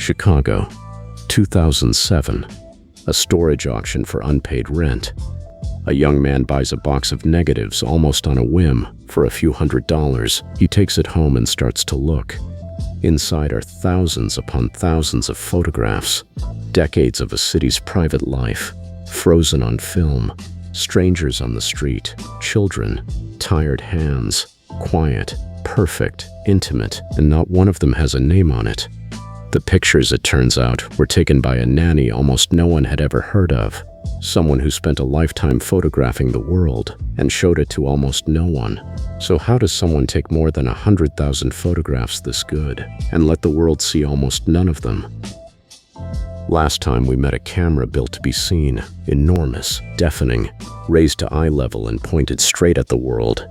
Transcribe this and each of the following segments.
Chicago, 2007. A storage auction for unpaid rent. A young man buys a box of negatives almost on a whim for a few $100s. He takes it home and starts to look. Inside are thousands upon thousands of photographs, decades of a city's private life, frozen on film, strangers on the street, children, tired hands, quiet, perfect, intimate, and not one of them has a name on it. The pictures, it turns out, were taken by a nanny almost no one had ever heard of, someone who spent a lifetime photographing the world and showed it to almost no one. So how does someone take more than 100,000 photographs this good and let the world see almost none of them? Last time we met a camera built to be seen, enormous, deafening, raised to eye level and pointed straight at the world.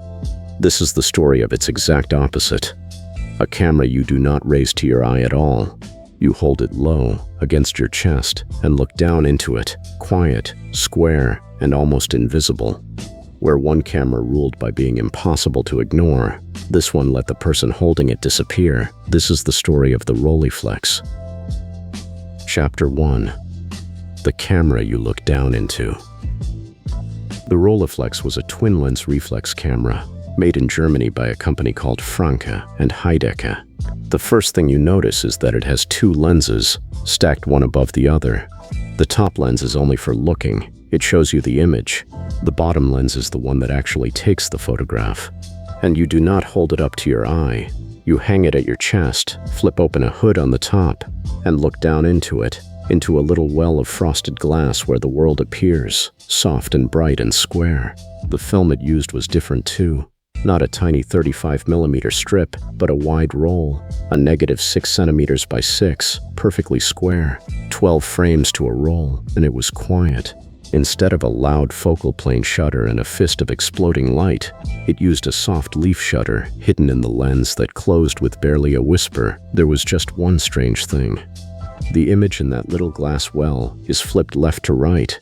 This is the story of its exact opposite. A camera you do not raise to your eye at all. You hold it low against your chest and look down into it, quiet, square, and almost invisible. Where one camera ruled by being impossible to ignore, this one let the person holding it disappear. This is the story of the Rolleiflex. Chapter 1. The camera you look down into. The Rolleiflex was a twin-lens reflex camera made in Germany by a company called Franke and Heidecke. The first thing you notice is that it has two lenses, stacked one above the other. The top lens is only for looking. It shows you the image. The bottom lens is the one that actually takes the photograph. And you do not hold it up to your eye. You hang it at your chest, flip open a hood on the top, and look down into it, into a little well of frosted glass where the world appears, soft and bright and square. The film it used was different too. Not a tiny 35mm strip, but a wide roll, a negative 6 centimeters by 6, perfectly square, 12 frames to a roll, and it was quiet. Instead of a loud focal plane shutter and a fist of exploding light, it used a soft leaf shutter hidden in the lens that closed with barely a whisper. There was just one strange thing. The image in that little glass well is flipped left to right.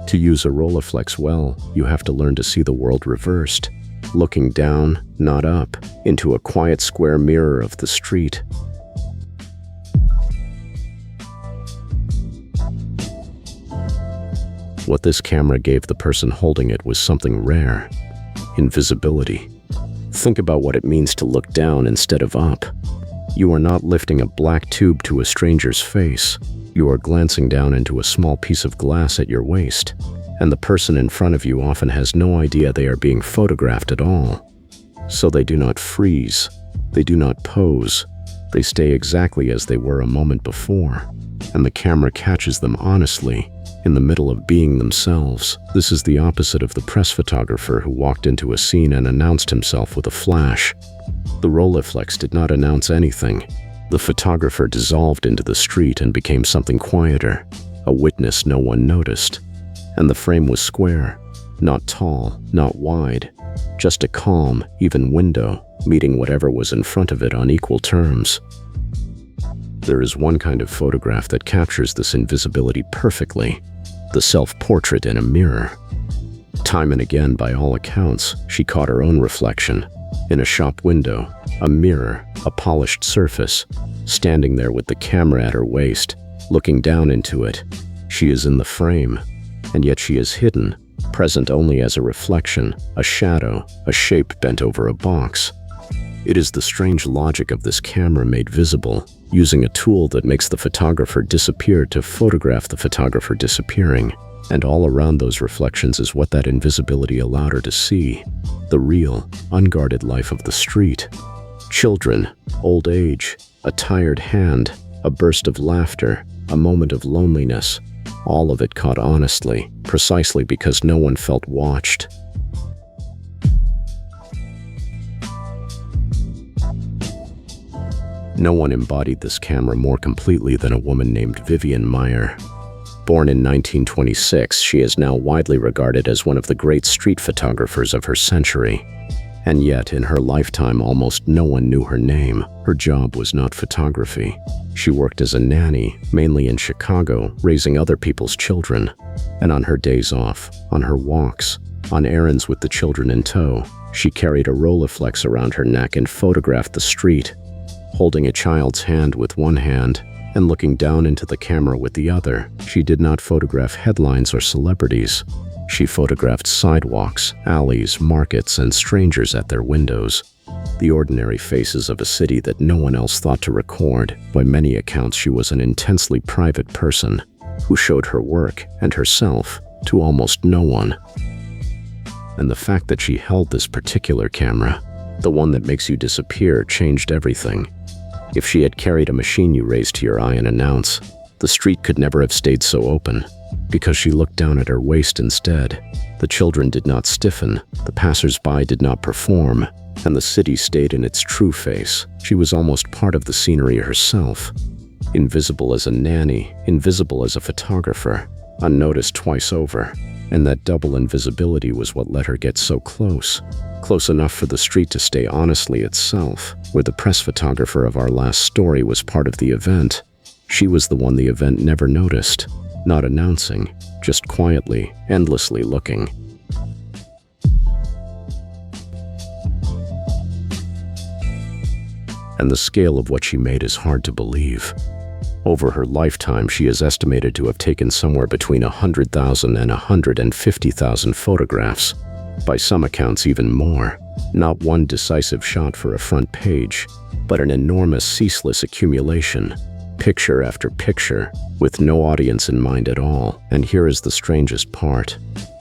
To use a Rolleiflex well, you have to learn to see the world reversed. Looking down, not up, into a quiet square mirror of the street. What this camera gave the person holding it was something rare. Invisibility. Think about what it means to look down instead of up. You are not lifting a black tube to a stranger's face. You are glancing down into a small piece of glass at your waist. And the person in front of you often has no idea they are being photographed at all. So they do not freeze, they do not pose, they stay exactly as they were a moment before, and the camera catches them honestly, in the middle of being themselves. This is the opposite of the press photographer who walked into a scene and announced himself with a flash. The Rolleiflex did not announce anything. The photographer dissolved into the street and became something quieter, a witness no one noticed. And the frame was square, not tall, not wide, just a calm, even window, meeting whatever was in front of it on equal terms. There is one kind of photograph that captures this invisibility perfectly, the self-portrait in a mirror. Time and again, by all accounts, she caught her own reflection, in a shop window, a mirror, a polished surface, standing there with the camera at her waist, looking down into it. She is in the frame. And yet she is hidden, present only as a reflection, a shadow, a shape bent over a box. It is the strange logic of this camera made visible, using a tool that makes the photographer disappear to photograph the photographer disappearing. And all around those reflections is what that invisibility allowed her to see, the real, unguarded life of the street. Children, old age, a tired hand, a burst of laughter, a moment of loneliness. All of it caught honestly, precisely because no one felt watched. No one embodied this camera more completely than a woman named Vivian Maier. Born in 1926, she is now widely regarded as one of the great street photographers of her century. And yet, in her lifetime, almost no one knew her name. Her job was not photography. She worked as a nanny, mainly in Chicago, raising other people's children. And on her days off, on her walks, on errands with the children in tow, she carried a Rolleiflex around her neck and photographed the street, holding a child's hand with one hand and looking down into the camera with the other. She did not photograph headlines or celebrities. She photographed sidewalks, alleys, markets, and strangers at their windows. The ordinary faces of a city that no one else thought to record. By many accounts, she was an intensely private person who showed her work and herself to almost no one. And the fact that she held this particular camera, the one that makes you disappear, changed everything. If she had carried a machine you raise to your eye and announce, the street could never have stayed so open. Because she looked down at her waist instead, the children did not stiffen, the passers-by did not perform, and the city stayed in its true face. She was almost part of the scenery herself. Invisible as a nanny, invisible as a photographer, unnoticed twice over. And that double invisibility was what let her get so close. Close enough for the street to stay honestly itself, where the press photographer of our last story was part of the event. She was the one the event never noticed, not announcing, just quietly, endlessly looking. And the scale of what she made is hard to believe. Over her lifetime, she is estimated to have taken somewhere between 100,000 and 150,000 photographs. By some accounts, even more. Not one decisive shot for a front page, but an enormous, ceaseless accumulation. Picture after picture, with no audience in mind at all. And here is the strangest part.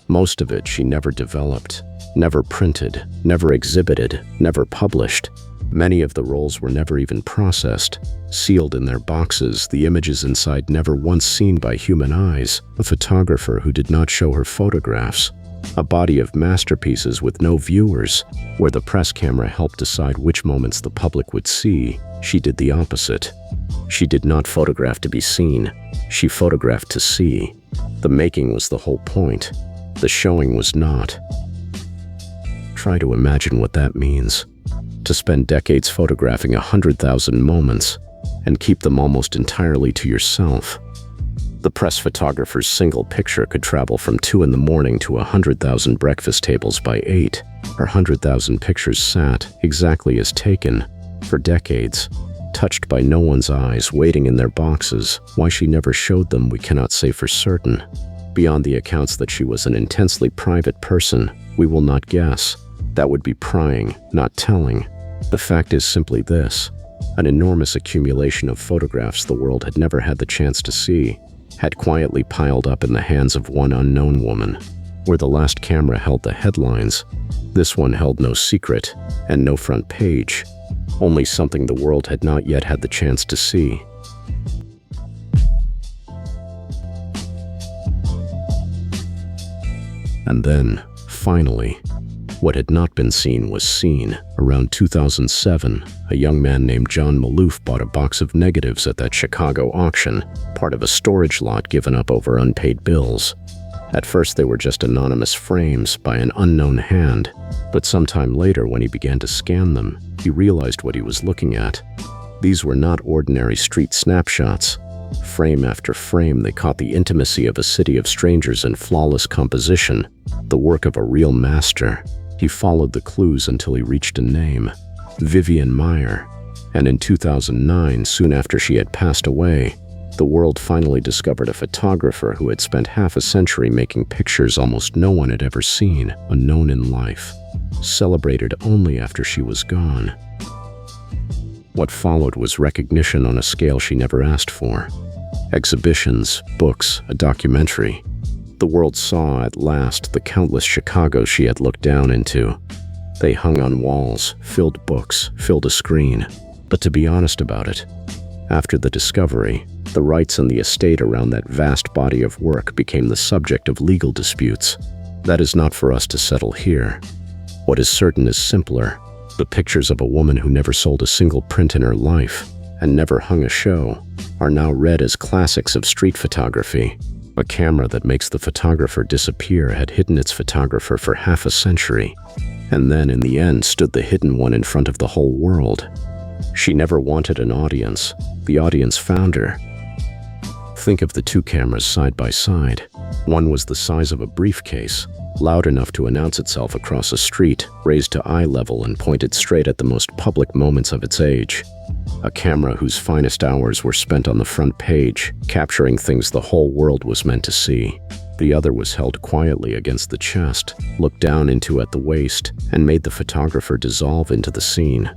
Most of it she never developed, never printed, never exhibited, never published. Many of the rolls were never even processed, sealed in their boxes, the images inside never once seen by human eyes. A photographer who did not show her photographs. A body of masterpieces with no viewers, where the press camera helped decide which moments the public would see. She did the opposite. She did not photograph to be seen. She photographed to see. The making was the whole point. The showing was not. Try to imagine what that means. To spend decades photographing 100,000 moments and keep them almost entirely to yourself. The press photographer's single picture could travel from 2 in the morning to 100,000 breakfast tables by 8. Her 100,000 pictures sat, exactly as taken, for decades, touched by no one's eyes, waiting in their boxes. Why she never showed them, we cannot say for certain. Beyond the accounts that she was an intensely private person, we will not guess. That would be prying, not telling. The fact is simply this: an enormous accumulation of photographs the world had never had the chance to see, had quietly piled up in the hands of one unknown woman. Where the last camera held the headlines, this one held no secret and no front page, only something the world had not yet had the chance to see. And then, finally, what had not been seen was seen. Around 2007, a young man named John Maloof bought a box of negatives at that Chicago auction, part of a storage lot given up over unpaid bills. At first they were just anonymous frames by an unknown hand, but sometime later when he began to scan them, he realized what he was looking at. These were not ordinary street snapshots. Frame after frame, they caught the intimacy of a city of strangers in flawless composition, the work of a real master. He followed the clues until he reached a name, Vivian Meyer, and in 2009, soon after she had passed away, the world finally discovered a photographer who had spent half a century making pictures almost no one had ever seen, unknown in life, celebrated only after she was gone. What followed was recognition on a scale she never asked for. Exhibitions, books, a documentary. The world saw, at last, the countless Chicagos she had looked down into. They hung on walls, filled books, filled a screen. But to be honest about it, after the discovery, the rights and the estate around that vast body of work became the subject of legal disputes. That is not for us to settle here. What is certain is simpler. The pictures of a woman who never sold a single print in her life and never hung a show are now read as classics of street photography. A camera that makes the photographer disappear had hidden its photographer for half a century, and then in the end stood the hidden one in front of the whole world. She never wanted an audience. The audience found her. Think of the two cameras side by side. One was the size of a briefcase, loud enough to announce itself across a street, raised to eye level and pointed straight at the most public moments of its age. A camera whose finest hours were spent on the front page, capturing things the whole world was meant to see. The other was held quietly against the chest, looked down into at the waist, and made the photographer dissolve into the scene.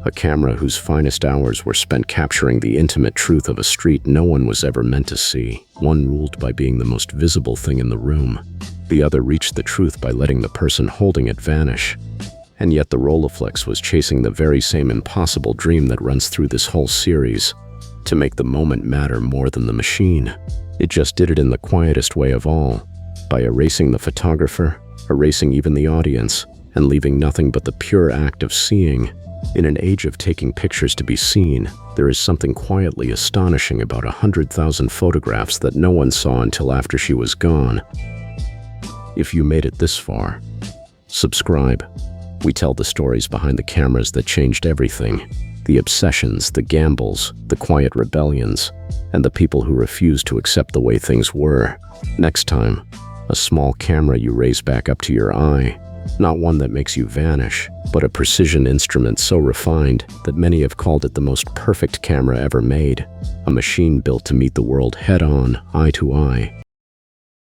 A camera whose finest hours were spent capturing the intimate truth of a street no one was ever meant to see. One ruled by being the most visible thing in the room. The other reached the truth by letting the person holding it vanish. And yet the Rolleiflex was chasing the very same impossible dream that runs through this whole series, to make the moment matter more than the machine. It just did it in the quietest way of all, by erasing the photographer, erasing even the audience, and leaving nothing but the pure act of seeing. In an age of taking pictures to be seen, there is something quietly astonishing about 100,000 photographs that no one saw until after she was gone. If you made it this far, subscribe. We tell the stories behind the cameras that changed everything. The obsessions, the gambles, the quiet rebellions, and the people who refused to accept the way things were. Next time, a small camera you raise back up to your eye. Not one that makes you vanish, but a precision instrument so refined that many have called it the most perfect camera ever made. A machine built to meet the world head-on, eye to eye.